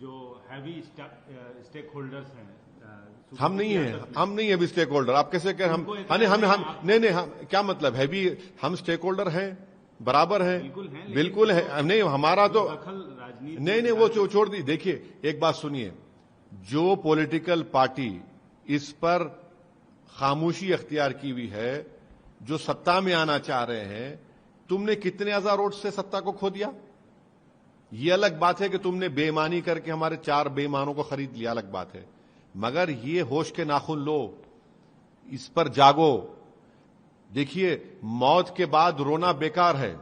जो heavy stake holders हैं, हम नहीं है अभी स्टेक होल्डर। आप कैसे कह हम नहीं, हम क्या मतलब है भी, हम स्टेक होल्डर हैं, बराबर हैं, बिल्कुल है। नहीं, हमारा तो नहीं, वो छोड़ दी। देखिए, एक बात सुनिए, जो पॉलिटिकल पार्टी इस पर खामोशी अख्तियार की हुई है, जो सत्ता में आना चाह रहे हैं, तुमने कितने हजार वोट से सत्ता को खो दिया? ये अलग बात है कि तुमने बेईमानी करके हमारे 4 बेईमानों को खरीद लिया, अलग बात है। मगर ये होश के नाखून लो, इस पर जागो। देखिए, मौत के बाद रोना बेकार है।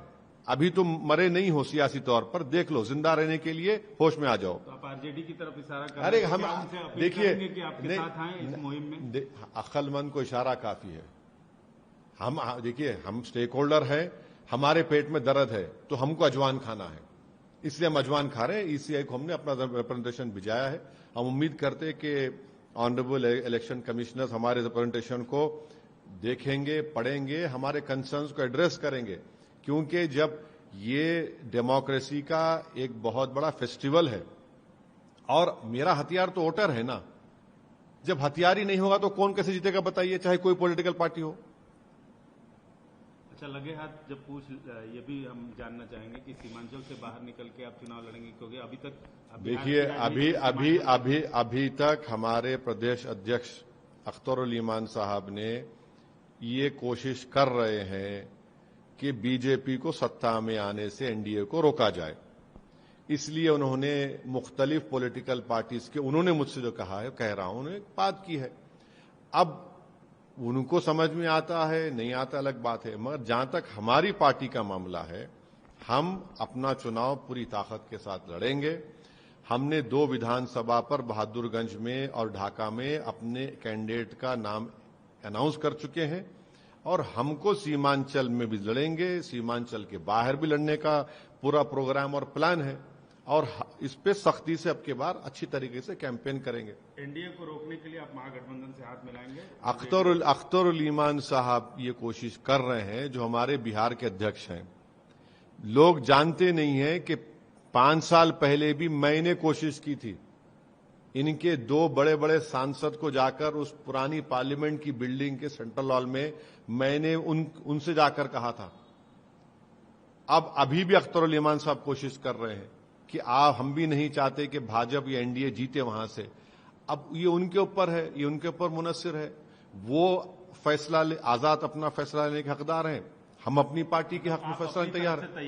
अभी तुम मरे नहीं हो सियासी तौर पर, देख लो, जिंदा रहने के लिए होश में आ जाओ। तो आप आरजेडी की तरफ इशारा कर अरे रहे हैं, हम देखिए, कि आपके साथ आए इस मुहिम में? अक्लमंद को इशारा काफी है। हम देखिए, हम स्टेक होल्डर हैं, हमारे पेट में दर्द है तो हमको अजवान खाना है, इसलिए हम अजवान खा रहे हैं। ईसीआई को हमने अपना रिप्रेजेंटेशन भिजाया है। हम उम्मीद करते हैं कि ऑनरेबल इलेक्शन कमिश्नर हमारे रिप्रेजेंटेशन को देखेंगे, पढ़ेंगे, हमारे कंसर्न्स को एड्रेस करेंगे, क्योंकि जब ये डेमोक्रेसी का एक बहुत बड़ा फेस्टिवल है और मेरा हथियार तो वोटर है ना। जब हथियार ही नहीं होगा तो कौन कैसे जीतेगा बताइए, चाहे कोई पॉलिटिकल पार्टी हो। अच्छा, लगे हाथ जब पूछ, ये भी हम जानना चाहेंगे कि सीमांचल से बाहर निकल के आप चुनाव लड़ेंगे, क्योंकि अभी तक देखिए, अभी तक हमारे प्रदेश अध्यक्ष अख्तरुल ईमान साहब ने ये कोशिश कर रहे हैं कि बीजेपी को सत्ता में आने से एनडीए को रोका जाए। इसलिए उन्होंने मुख्तलिफ पॉलिटिकल पार्टीज के, उन्होंने मुझसे जो कहा है, कह रहा हूं, उन्होंने बात की है। अब उनको समझ में आता है नहीं आता अलग बात है, मगर जहां तक हमारी पार्टी का मामला है, हम अपना चुनाव पूरी ताकत के साथ लड़ेंगे। हमने 2 विधानसभा पर बहादुरगंज में और ढाका में अपने कैंडिडेट का नाम अनाउंस कर चुके हैं और हमको सीमांचल में भी लड़ेंगे, सीमांचल के बाहर भी लड़ने का पूरा प्रोग्राम और प्लान है और इस पे सख्ती से अब के बाद अच्छी तरीके से कैंपेन करेंगे। एनडीए को रोकने के लिए आप महागठबंधन से हाथ मिलाएंगे? अख्तरुल ईमान साहब ये कोशिश कर रहे हैं, जो हमारे बिहार के अध्यक्ष हैं। लोग जानते नहीं हैं कि 5 साल पहले भी मैंने कोशिश की थी, इनके 2 बड़े बड़े सांसद को जाकर उस पुरानी पार्लियामेंट की बिल्डिंग के सेंट्रल हॉल में मैंने उनसे जाकर कहा था। अब अभी भी अख्तरुल ईमान साहब कोशिश कर रहे हैं कि हम भी नहीं चाहते कि भाजपा या एनडीए जीते वहां से। अब ये उनके ऊपर है, ये उनके ऊपर मुनस्सिर है, वो फैसला आजाद अपना फैसला लेने के हकदार हैं। हम अपनी पार्टी के हक में फैसला तैयार हैं।